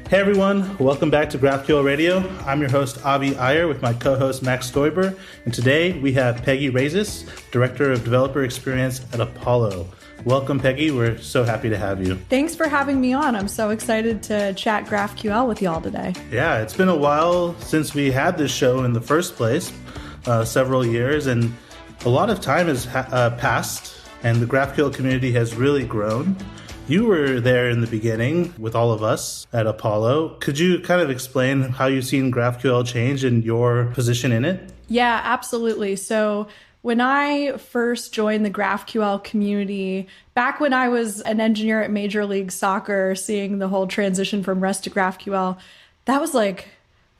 Hey everyone, welcome back to GraphQL Radio. I'm your host, Avi Iyer, with my co-host, Max Stoiber. And today we have Peggy Rayzis, Director of Developer Experience at Apollo. Welcome, Peggy. We're so happy to have you. Thanks for having me on. I'm so excited to chat GraphQL with y'all today. Yeah, it's been a while since we had this show in the first place, several years, and a lot of time has passed, and the GraphQL community has really grown. You were there in the beginning with all of us at Apollo. Could you kind of explain how you've seen GraphQL change and your position in it? Yeah, absolutely. So when I first joined the GraphQL community, back when I was an engineer at Major League Soccer, seeing the whole transition from REST to GraphQL, that was like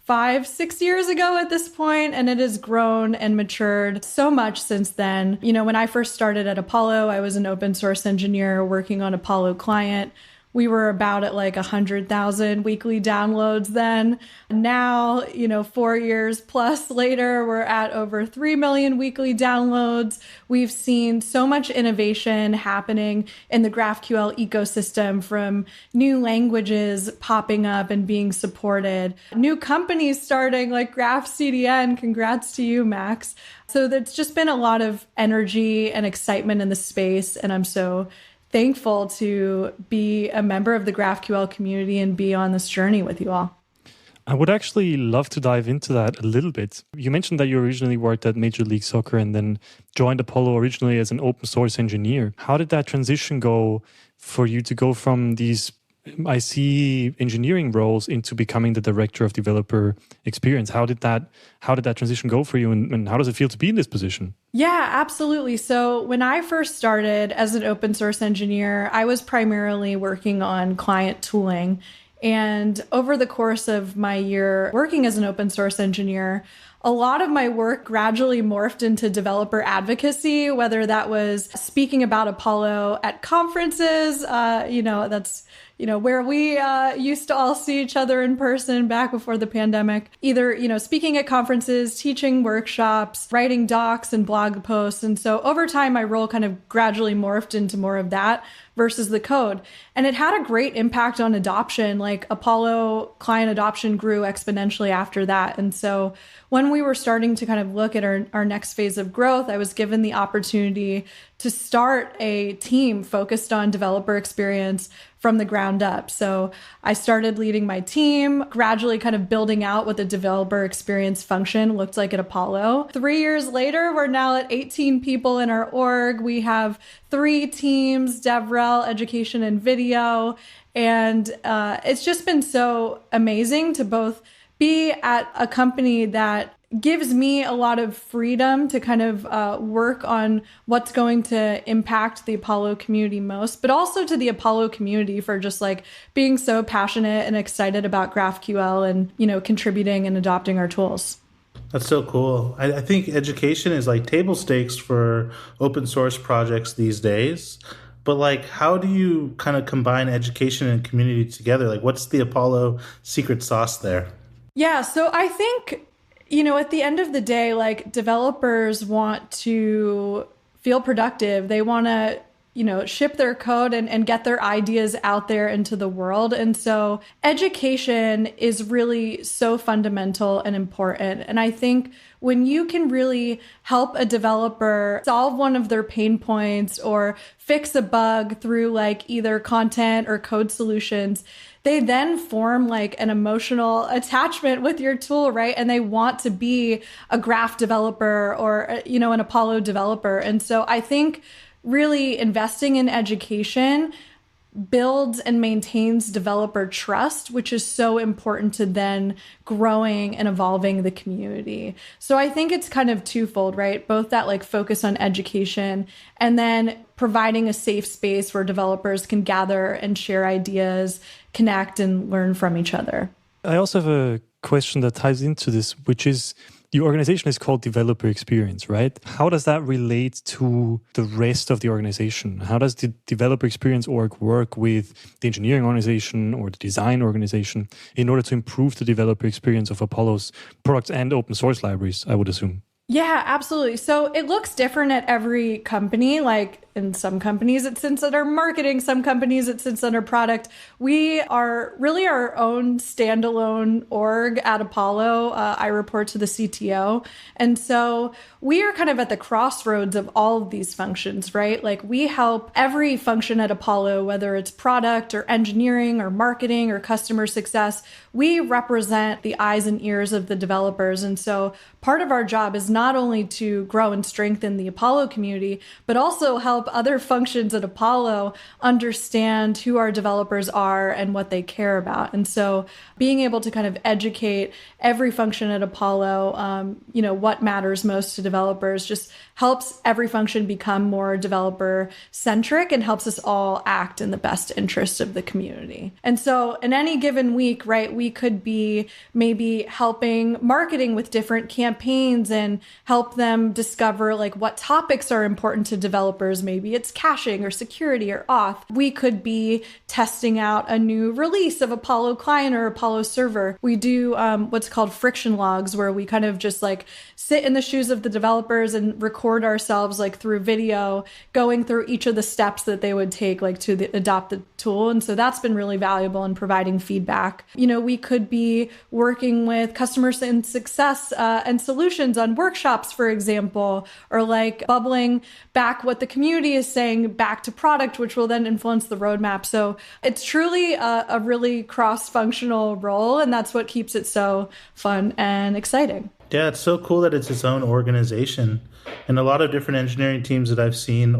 5-6 years ago at this point, and it has grown and matured so much since then. You know, when I first started at Apollo, I was an open source engineer working on Apollo Client. We were about at like 100,000 weekly downloads then. Now, 4 years plus later, we're at over 3 million weekly downloads. We've seen so much innovation happening in the GraphQL ecosystem, from new languages popping up and being supported, new companies starting like GraphCDN. Congrats to you, Max. So there's just been a lot of energy and excitement in the space, and I'm so thankful to be a member of the GraphQL community and be on this journey with you all. I would actually love to dive into that a little bit. You mentioned that you originally worked at Major League Soccer and then joined Apollo originally as an open source engineer. How did that transition go for you to go from these IC engineering roles into becoming the director of developer experience? How did that transition go for you, and how does it feel to be in this position? Yeah, absolutely. So when I first started as an open source engineer, I was primarily working on client tooling. And over the course of my year working as an open source engineer, a lot of my work gradually morphed into developer advocacy, whether that was speaking about Apollo at conferences, that's where we used to all see each other in person back before the pandemic, either, speaking at conferences, teaching workshops, writing docs and blog posts. And so over time, my role kind of gradually morphed into more of that versus the code. And it had a great impact on adoption. Like Apollo client adoption grew exponentially after that. And so when we were starting to kind of look at our next phase of growth, I was given the opportunity to start a team focused on developer experience from the ground up. So I started leading my team, gradually kind of building out what the developer experience function looked like at Apollo. 3 years later, we're now at 18 people in our org. We have 3 teams, DevRel, education, and video. And it's just been so amazing to both be at a company that gives me a lot of freedom to kind of work on what's going to impact the Apollo community most, but also to the Apollo community for just like being so passionate and excited about GraphQL and, contributing and adopting our tools. That's so cool. I think education is like table stakes for open source projects these days. But like, how do you kind of combine education and community together? Like, what's the Apollo secret sauce there? Yeah, so I think, at the end of the day, like developers want to feel productive. They want to, ship their code and get their ideas out there into the world. And so education is really so fundamental and important. And I think when you can really help a developer solve one of their pain points or fix a bug through like either content or code solutions, they then form like an emotional attachment with your tool, right? And they want to be a Graph developer or, an Apollo developer. And so I think really investing in education builds and maintains developer trust, which is so important to then growing and evolving the community. So I think it's kind of twofold, right? Both that like focus on education and then providing a safe space where developers can gather and share ideas, connect and learn from each other. I also have a question that ties into this, which is your organization is called Developer Experience, right? How does that relate to the rest of the organization? How does the Developer Experience org work with the engineering organization or the design organization in order to improve the developer experience of Apollo's products and open source libraries, I would assume? Yeah, absolutely. So it looks different at every company. Like In some companies, it sits under marketing. Some companies, it sits under product. We are really our own standalone org at Apollo. I report to the CTO. And so we are kind of at the crossroads of all of these functions, right? Like we help every function at Apollo, whether it's product or engineering or marketing or customer success. We represent the eyes and ears of the developers. And so part of our job is not only to grow and strengthen the Apollo community, but also help other functions at Apollo understand who our developers are and what they care about. And so being able to kind of educate every function at Apollo, what matters most to developers just helps every function become more developer centric and helps us all act in the best interest of the community. And so in any given week, right, we could be maybe helping marketing with different campaigns and help them discover like what topics are important to developers. Maybe it's caching or security or auth. We could be testing out a new release of Apollo Client or Apollo Server. We do what's called friction logs, where we kind of just like sit in the shoes of the developers and record ourselves like through video, going through each of the steps that they would take like to adopt the tool. And so that's been really valuable in providing feedback. We could be working with customers and success and solutions on workshops, for example, or like bubbling back what the community is saying back to product, which will then influence the roadmap. So it's truly a really cross-functional role, and that's what keeps it so fun and exciting. Yeah, it's so cool that it's its own organization. And a lot of different engineering teams that I've seen,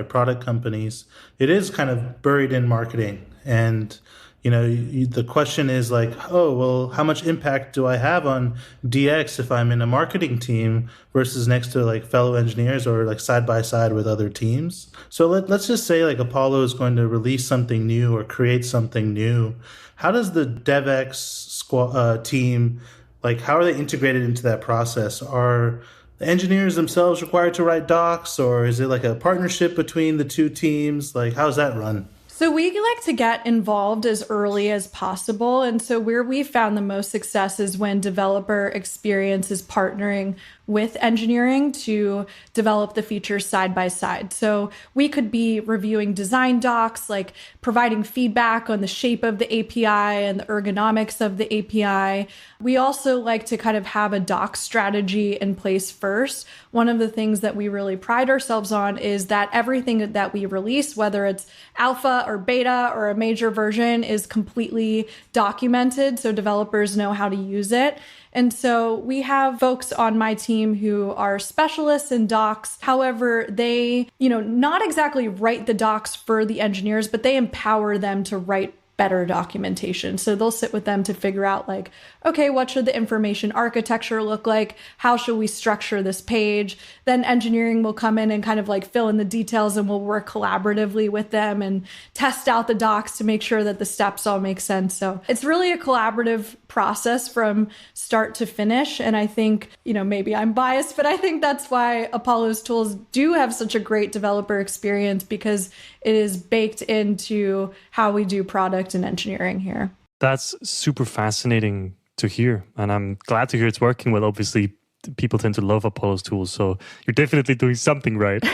product companies, it is kind of buried in marketing. And, the question is like, oh, well, how much impact do I have on DX if I'm in a marketing team versus next to like fellow engineers or like side by side with other teams? So let's just say like Apollo is going to release something new or create something new. How does the DevX team, like, how are they integrated into that process? Are the engineers themselves required to write docs, or is it like a partnership between the two teams? Like, how's that run? So we like to get involved as early as possible. And so where we found the most success is when developer experience is partnering with engineering to develop the features side by side. So we could be reviewing design docs, like providing feedback on the shape of the API and the ergonomics of the API. We also like to kind of have a doc strategy in place first. One of the things that we really pride ourselves on is that everything that we release, whether it's alpha or beta or a major version, is completely documented so developers know how to use it. And so we have folks on my team who are specialists in docs. However, they, not exactly write the docs for the engineers, but they empower them to write better documentation. So they'll sit with them to figure out like, okay, what should the information architecture look like? How should we structure this page? Then engineering will come in and kind of like fill in the details, and we'll work collaboratively with them and test out the docs to make sure that the steps all make sense. So it's really a collaborative process from start to finish. And I think, maybe I'm biased, but I think that's why Apollo's tools do have such a great developer experience, because it is baked into how we do product and engineering here. That's super fascinating to hear. And I'm glad to hear it's working well. Obviously, people tend to love Apollo's tools. So you're definitely doing something right.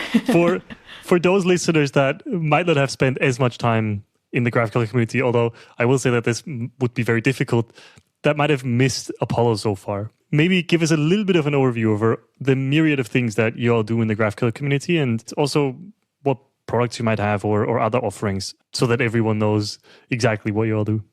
For those listeners that might not have spent as much time in the GraphQL community, although I will say that this would be very difficult, that might have missed Apollo so far. Maybe give us a little bit of an overview over the myriad of things that you all do in the GraphQL community, and also what products you might have or other offerings, so that everyone knows exactly what you all do.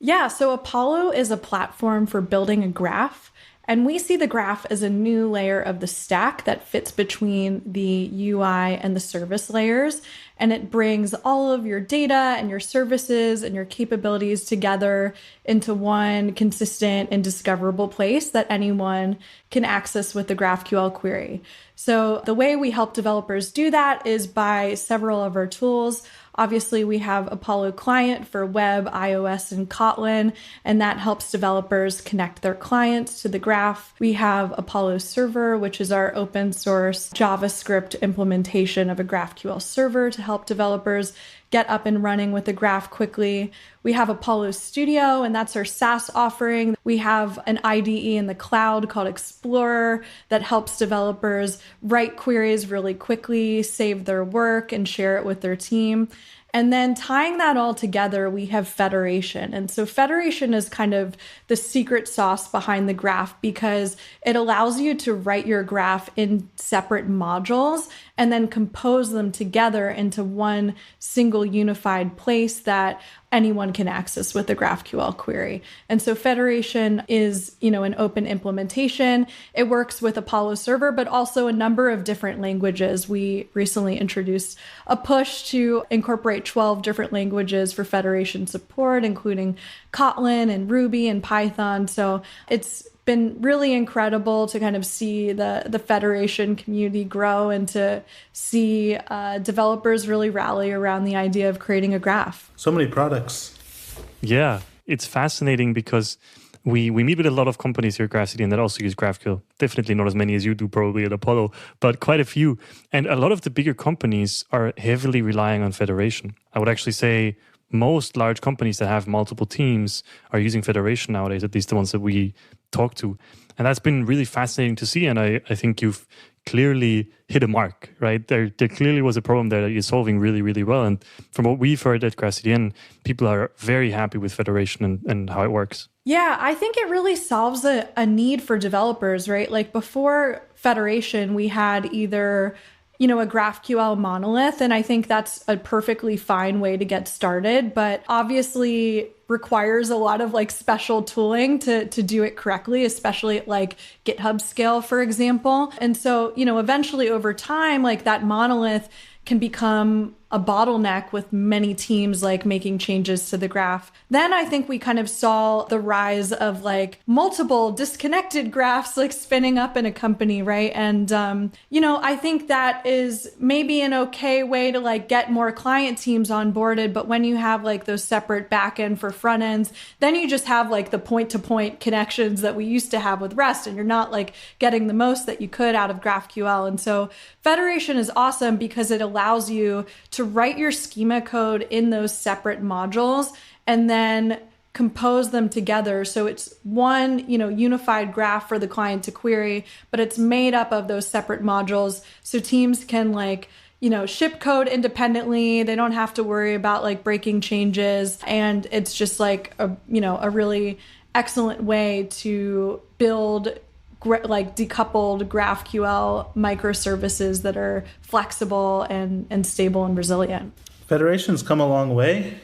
Yeah, so Apollo is a platform for building a graph. And we see the graph as a new layer of the stack that fits between the UI and the service layers. And it brings all of your data and your services and your capabilities together into one consistent and discoverable place that anyone can access with the GraphQL query. So the way we help developers do that is by several of our tools. Obviously, we have Apollo Client for web, iOS, and Kotlin, and that helps developers connect their clients to the graph. We have Apollo Server, which is our open source JavaScript implementation of a GraphQL server to help developers get up and running with the graph quickly. We have Apollo Studio, and that's our SaaS offering. We have an IDE in the cloud called Explorer that helps developers write queries really quickly, save their work, and share it with their team. And then tying that all together, we have Federation. And so Federation is kind of the secret sauce behind the graph because it allows you to write your graph in separate modules and then compose them together into one single unified place that anyone can access with a GraphQL query. And so Federation is, an open implementation. It works with Apollo Server, but also a number of different languages. We recently introduced a push to incorporate 12 different languages for Federation support, including Kotlin and Ruby and Python. So it's been really incredible to kind of see the Federation community grow and to see developers really rally around the idea of creating a graph. So many products. Yeah, it's fascinating because we meet with a lot of companies here at Graph City that also use GraphQL. Definitely not as many as you do probably at Apollo, but quite a few. And a lot of the bigger companies are heavily relying on Federation. I would actually say most large companies that have multiple teams are using Federation nowadays, at least the ones that we talk to. And that's been really fascinating to see. And I think you've clearly hit a mark, right? There clearly was a problem there that you're solving really, really well. And from what we've heard at Graph City, people are very happy with Federation and how it works. Yeah, I think it really solves a need for developers, right? Like before Federation, we had either a GraphQL monolith. And I think that's a perfectly fine way to get started, but obviously requires a lot of special tooling to do it correctly, especially at GitHub scale, for example. And so, eventually over time, that monolith can become a bottleneck with many teams making changes to the graph. Then I think we kind of saw the rise of multiple disconnected graphs spinning up in a company, right? And I think that is maybe an okay way to get more client teams onboarded, but when you have those separate backend for front ends, then you just have the point-to-point connections that we used to have with REST, and you're not getting the most that you could out of GraphQL. And so Federation is awesome because it allows you to write your schema code in those separate modules and then compose them together. So it's one, unified graph for the client to query, but it's made up of those separate modules. So teams can ship code independently. They don't have to worry about breaking changes. And it's just a really excellent way to build decoupled GraphQL microservices that are flexible and stable and resilient. Federation's come a long way,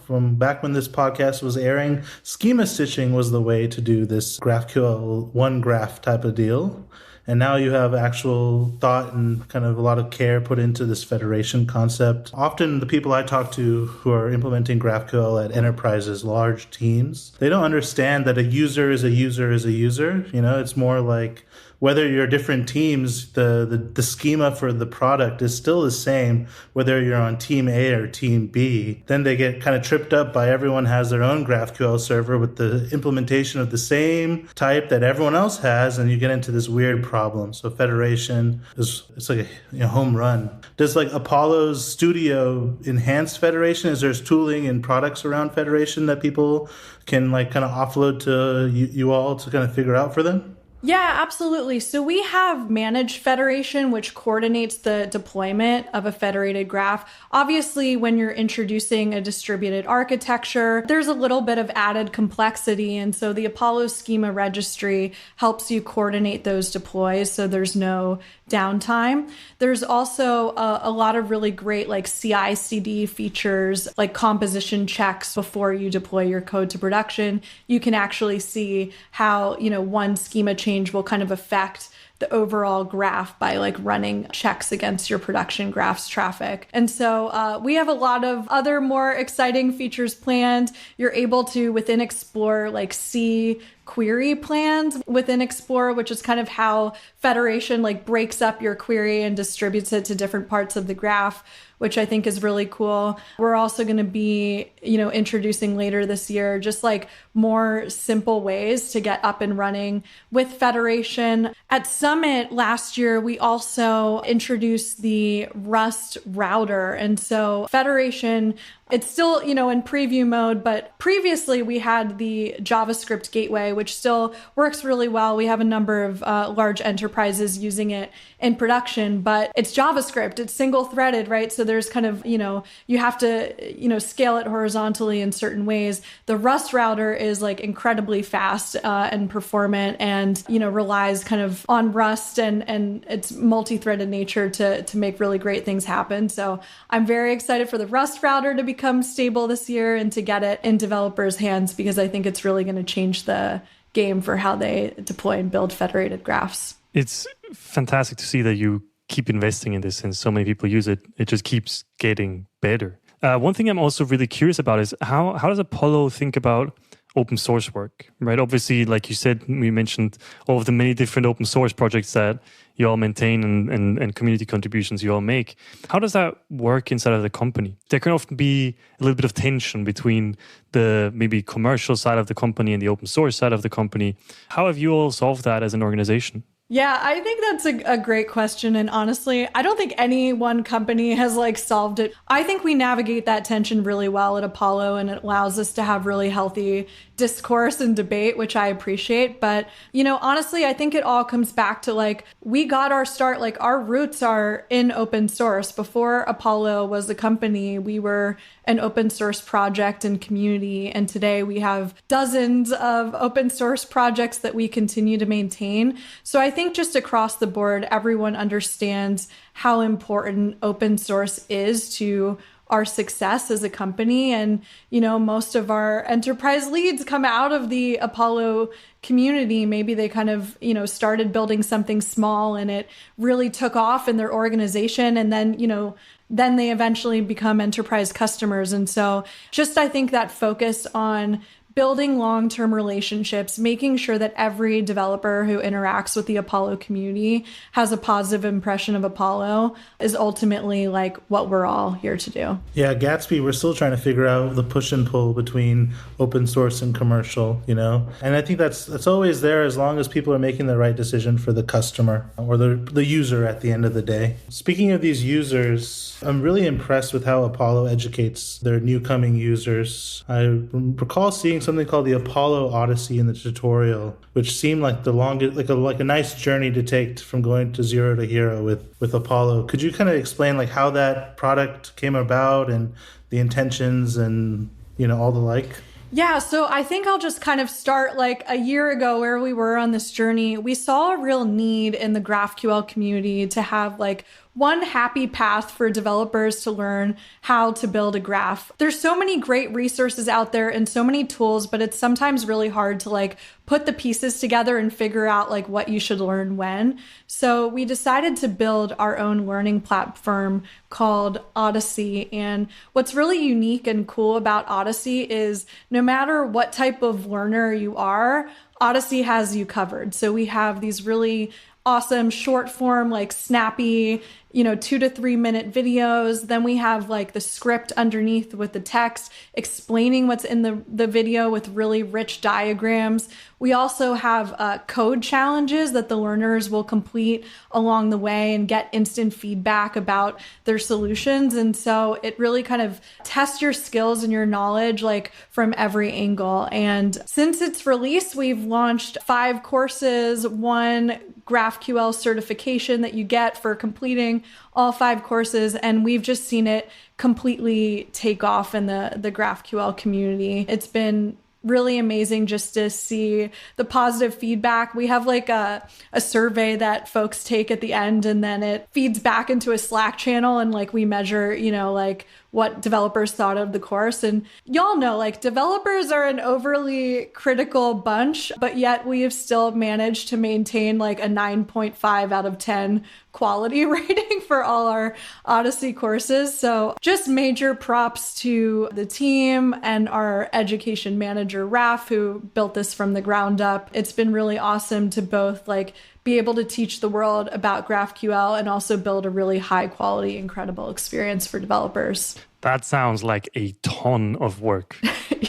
from back when this podcast was airing. Schema stitching was the way to do this GraphQL one graph type of deal. And now you have actual thought and kind of a lot of care put into this Federation concept. Often the people I talk to who are implementing GraphQL at enterprises, large teams, they don't understand that a user is a user is a user. It's more like whether you're different teams, the schema for the product is still the same, whether you're on team A or team B. Then they get kind of tripped up by everyone has their own GraphQL server with the implementation of the same type that everyone else has, and you get into this weird problem. So Federation it's like a home run. Does Apollo's Studio enhance Federation? Is there tooling and products around Federation that people can kind of offload to you all to kind of figure out for them? Yeah, absolutely. So we have managed Federation, which coordinates the deployment of a federated graph. Obviously, when you're introducing a distributed architecture, there's a little bit of added complexity. And so the Apollo Schema Registry helps you coordinate those deploys so there's no downtime. There's also a lot of really great CI/CD features, like composition checks before you deploy your code to production. You can actually see how, one schema change will kind of affect the overall graph by running checks against your production graph's traffic. And so we have a lot of other more exciting features planned. You're able to, within Explore, see query plans within Explore, which is kind of how Federation like breaks up your query and distributes it to different parts of the graph, which I think is really cool. We're also going to be, introducing later this year, just like more simple ways to get up and running with Federation. At Summit last year, we also introduced the Rust router. And so Federation, it's still, in preview mode, but previously we had the JavaScript gateway, which still works really well. We have a number of large enterprises using it in production, but it's JavaScript, it's single threaded, right? So there's kind of, you have to, scale it horizontally in certain ways. The Rust router is like incredibly fast and performant and, relies kind of on Rust and its multi-threaded nature to make really great things happen. So I'm very excited for the Rust router to become stable this year and to get it in developers' hands, because I think it's really going to change the game for how they deploy and build federated graphs. It's fantastic to see that you keep investing in this and so many people use it. It just keeps getting better. One thing I'm also really curious about is how does Apollo think about open source work, right? Obviously, like you said, we mentioned all of the many different open source projects that you all maintain and community contributions you all make. How does that work inside of the company? There can often be a little bit of tension between the maybe commercial side of the company and the open source side of the company. How have you all solved that as an organization? Yeah, I think that's a great question. And honestly, I don't think any one company has like solved it. I think we navigate that tension really well at Apollo, and it allows us to have really healthy discourse and debate, which I appreciate. But, honestly, I think it all comes back to like, we got our start, like our roots are in open source. Before Apollo was a company, we were an open source project and community. And today we have dozens of open source projects that we continue to maintain. So I think just across the board, everyone understands how important open source is to our success as a company. And, most of our enterprise leads come out of the Apollo community. Maybe they kind of, started building something small and it really took off in their organization. And then they eventually become enterprise customers. And so I think that focus on building long-term relationships, making sure that every developer who interacts with the Apollo community has a positive impression of Apollo is ultimately like what we're all here to do. Yeah, Gatsby, we're still trying to figure out the push and pull between open source and commercial, And I think that's always there as long as people are making the right decision for the customer or the user at the end of the day. Speaking of these users, I'm really impressed with how Apollo educates their new coming users. I recall seeing something called the Apollo Odyssey in the tutorial, which seemed like the longest, like a nice journey to take from going to zero to hero with Apollo. Could you kind of explain like how that product came about and the intentions and all the like? Yeah, so I think I'll just kind of start like a year ago where we were on this journey. We saw a real need in the GraphQL community to have like one happy path for developers to learn how to build a graph. There's so many great resources out there and so many tools, but it's sometimes really hard to like put the pieces together and figure out like what you should learn when. So we decided to build our own learning platform called Odyssey. And what's really unique and cool about Odyssey is no matter what type of learner you are, Odyssey has you covered. So we have these really awesome short form, like snappy, 2 to 3 minute videos. Then we have like the script underneath with the text explaining what's in the video with really rich diagrams. We also have code challenges that the learners will complete along the way and get instant feedback about their solutions. And so it really kind of tests your skills and your knowledge like from every angle. And since its release, we've launched 5 courses, 1 GraphQL certification that you get for completing all 5 courses. And we've just seen it completely take off in the GraphQL community. It's been really amazing just to see the positive feedback. We have like a survey that folks take at the end, and then it feeds back into a Slack channel, and like we measure, like what developers thought of the course. And y'all know, like developers are an overly critical bunch, but yet we have still managed to maintain like a 9.5 out of 10 quality rating for all our Odyssey courses. So just major props to the team and our education manager, Raf, who built this from the ground up. It's been really awesome to both like be able to teach the world about GraphQL and also build a really high quality, incredible experience for developers. That sounds like a ton of work.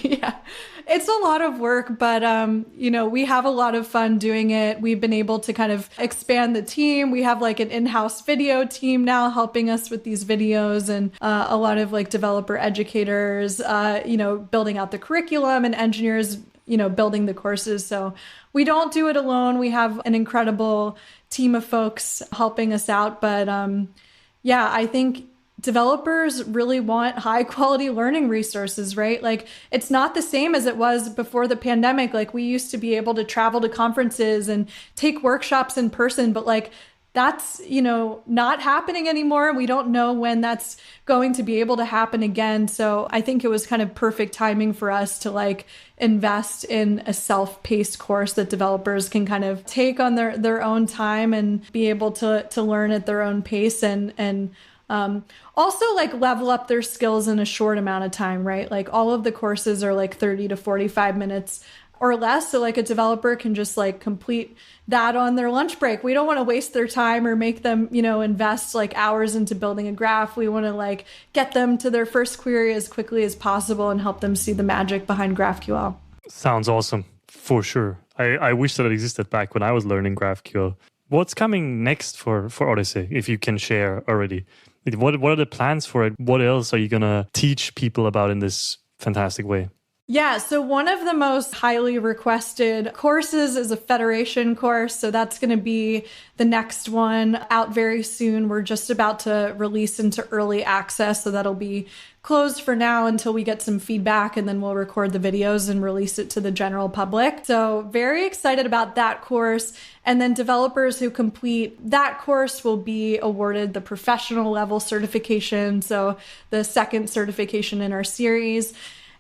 Yeah. It's a lot of work, but, we have a lot of fun doing it. We've been able to kind of expand the team. We have like an in-house video team now helping us with these videos and a lot of like developer educators, building out the curriculum and engineers, building the courses. So we don't do it alone. We have an incredible team of folks helping us out. But I think developers really want high quality learning resources, right? Like it's not the same as it was before the pandemic. Like we used to be able to travel to conferences and take workshops in person, but like that's, not happening anymore. We don't know when that's going to be able to happen again. So I think it was kind of perfect timing for us to like invest in a self-paced course that developers can kind of take on their own time and be able to learn at their own pace and also like level up their skills in a short amount of time, right? Like all of the courses are like 30 to 45 minutes or less. So like a developer can just like complete that on their lunch break. We don't want to waste their time or make them, invest like hours into building a graph. We want to like get them to their first query as quickly as possible and help them see the magic behind GraphQL. Sounds awesome, for sure. I wish that it existed back when I was learning GraphQL. What's coming next for Odyssey, if you can share already? What are the plans for it? What else are you going to teach people about in this fantastic way? Yeah, so one of the most highly requested courses is a Federation course. So that's going to be the next one out very soon. We're just about to release into early access. So that'll be closed for now until we get some feedback, and then we'll record the videos and release it to the general public. So very excited about that course. And then developers who complete that course will be awarded the professional level certification. So the second certification in our series.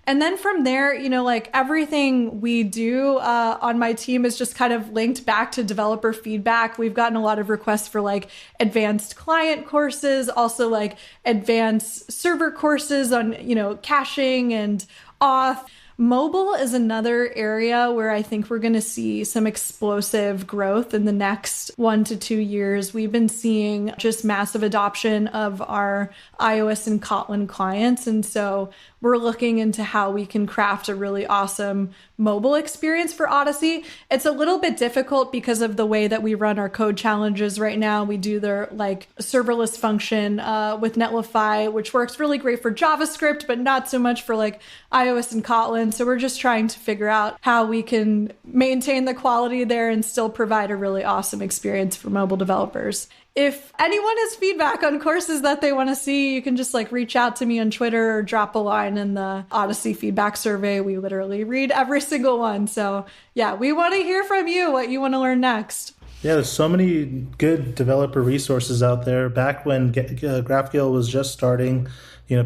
And then from there, like everything we do on my team is just kind of linked back to developer feedback. We've gotten a lot of requests for like advanced client courses, also like advanced server courses on, caching and auth. Mobile is another area where I think we're going to see some explosive growth in the next 1 to 2 years. We've been seeing just massive adoption of our iOS and Kotlin clients. And so we're looking into how we can craft a really awesome mobile experience for Odyssey. It's a little bit difficult because of the way that we run our code challenges right now. We do their like serverless function with Netlify, which works really great for JavaScript, but not so much for like iOS and Kotlin. So we're just trying to figure out how we can maintain the quality there and still provide a really awesome experience for mobile developers. If anyone has feedback on courses that they want to see, you can just like reach out to me on Twitter or drop a line in the Odyssey feedback survey. We literally read every single one. So yeah, we want to hear from you what you want to learn next. Yeah, there's so many good developer resources out there. Back when GraphQL was just starting,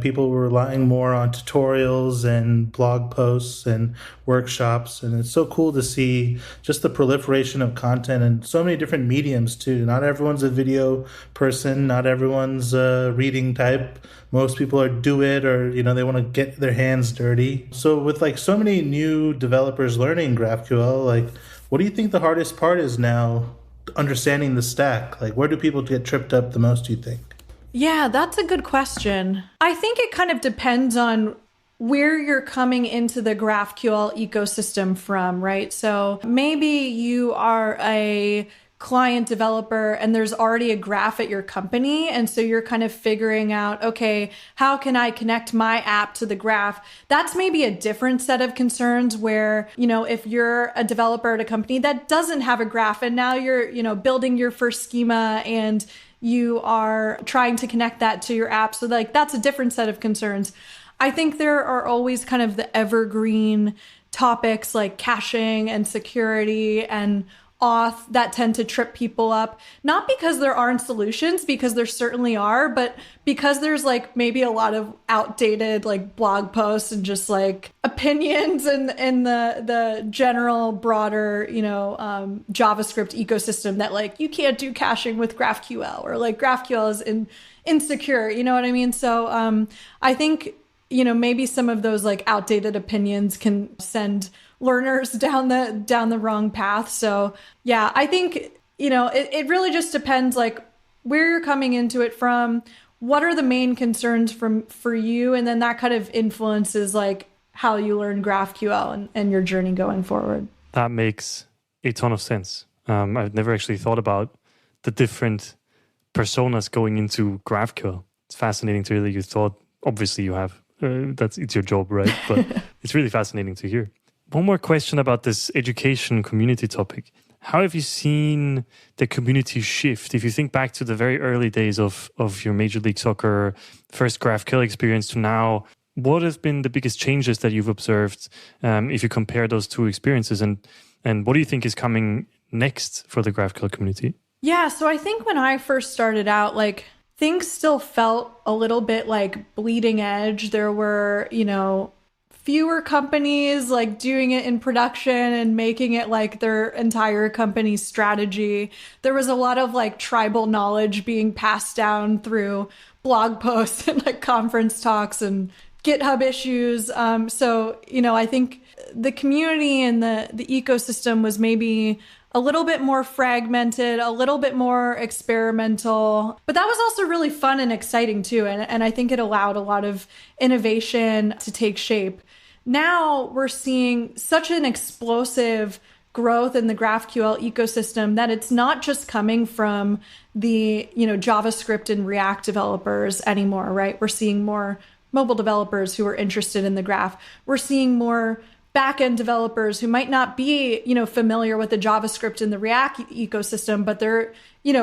people were relying more on tutorials and blog posts and workshops. And it's so cool to see just the proliferation of content and so many different mediums too. Not everyone's a video person. Not everyone's a reading type. Most people are do it or, they want to get their hands dirty. So with like so many new developers learning GraphQL, like what do you think the hardest part is now understanding the stack? Like where do people get tripped up the most, do you think? Yeah, that's a good question. I think it kind of depends on where you're coming into the GraphQL ecosystem from, right? So maybe you are a client developer and there's already a graph at your company. And so you're kind of figuring out, okay, how can I connect my app to the graph? That's maybe a different set of concerns where, if you're a developer at a company that doesn't have a graph and now you're, building your first schema and you are trying to connect that to your app. So like that's a different set of concerns. I think there are always kind of the evergreen topics like caching and security and auth that tend to trip people up, not because there aren't solutions, because there certainly are, but because there's like maybe a lot of outdated like blog posts and just like opinions in the general broader, JavaScript ecosystem that like you can't do caching with GraphQL, or like GraphQL is insecure, you know what I mean? So I think, maybe some of those like outdated opinions can send learners down the wrong path. So yeah, I think, it really just depends like where you're coming into it from, what are the main concerns for you, and then that kind of influences like how you learn GraphQL and your journey going forward. That makes a ton of sense. I've never actually thought about the different personas going into GraphQL. It's fascinating to hear that you thought, obviously you have, it's your job, right? But it's really fascinating to hear. One more question about this education community topic. How have you seen the community shift? If you think back to the very early days of your Major League Soccer first GraphQL experience to now, what have been the biggest changes that you've observed if you compare those two experiences? And what do you think is coming next for the GraphQL community? Yeah, so I think when I first started out, like things still felt a little bit like bleeding edge. There were, fewer companies like doing it in production and making it like their entire company's strategy. There was a lot of like tribal knowledge being passed down through blog posts and like conference talks and GitHub issues. So, I think the community and the ecosystem was maybe a little bit more fragmented, a little bit more experimental, but that was also really fun and exciting too. And I think it allowed a lot of innovation to take shape. Now we're seeing such an explosive growth in the GraphQL ecosystem that it's not just coming from the, JavaScript and React developers anymore, right? We're seeing more mobile developers who are interested in the graph. We're seeing more backend developers who might not be, familiar with the JavaScript and the React ecosystem, but they're,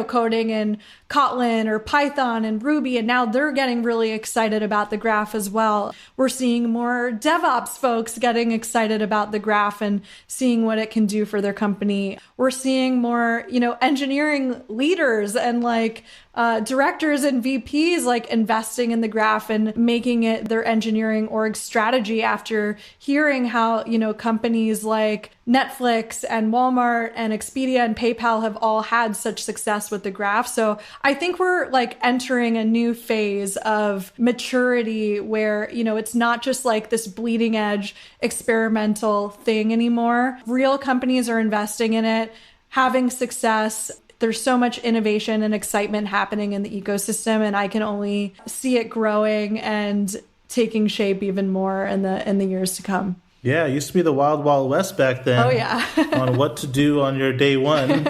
coding in Kotlin or Python and Ruby, and now they're getting really excited about the graph as well. We're seeing more DevOps folks getting excited about the graph and seeing what it can do for their company. We're seeing more, engineering leaders and like directors and VPs like investing in the graph and making it their engineering org strategy after hearing how, companies like Netflix and Walmart and Expedia and PayPal have all had such success with the graph. So I think we're like entering a new phase of maturity where, it's not just like this bleeding edge experimental thing anymore. Real companies are investing in it, having success. There's so much innovation and excitement happening in the ecosystem, and I can only see it growing and taking shape even more in the years to come. Yeah, it used to be the wild, wild west back then. Oh, yeah. On what to do on your day one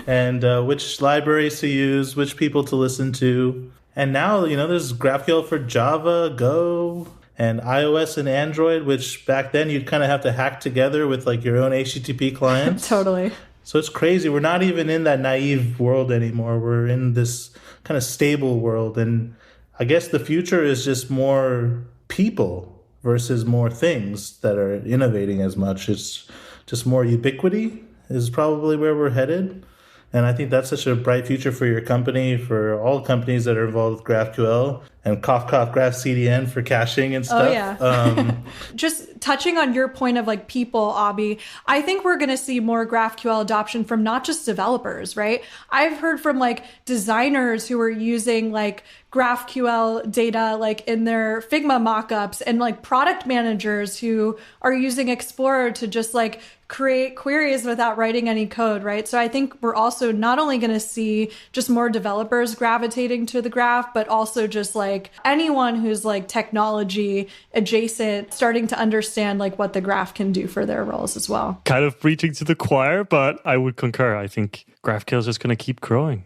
and which libraries to use, which people to listen to. And now, there's GraphQL for Java, Go, and iOS and Android, which back then you'd kind of have to hack together with like your own HTTP clients. Totally. So it's crazy. We're not even in that naive world anymore. We're in this kind of stable world. And I guess the future is just more people versus more things that are innovating as much. It's just more ubiquity is probably where we're headed. And I think that's such a bright future for your company, for all companies that are involved with GraphQL, and cough, Graph CDN for caching and stuff. Oh, yeah. Just touching on your point of like people, Abhi, I think we're going to see more GraphQL adoption from not just developers, right? I've heard from like designers who are using like GraphQL data like in their Figma mockups, and like product managers who are using Explorer to just like create queries without writing any code, right? So I think we're also not only going to see just more developers gravitating to the graph, but also just like anyone who's like technology adjacent starting to understand like what the graph can do for their roles as well. Kind of preaching to the choir, but I would concur. I think GraphQL is just going to keep growing.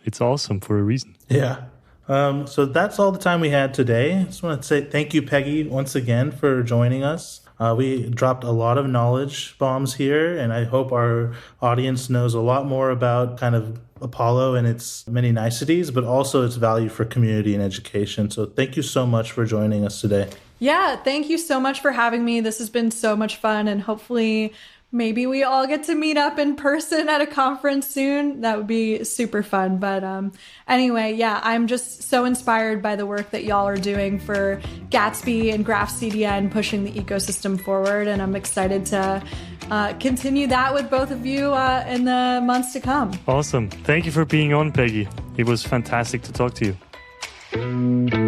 It's awesome for a reason. Yeah. So that's all the time we had today. I just want to say thank you, Peggy, once again for joining us. We dropped a lot of knowledge bombs here, and I hope our audience knows a lot more about kind of Apollo and its many niceties, but also its value for community and education. So thank you so much for joining us today. Yeah, thank you so much for having me. This has been so much fun, and hopefully Maybe we all get to meet up in person at a conference soon. That would be super fun. But anyway, yeah, I'm just so inspired by the work that y'all are doing for Gatsby and Graph CDN, pushing the ecosystem forward. And I'm excited to continue that with both of you in the months to come. Awesome. Thank you for being on, Peggy. It was fantastic to talk to you.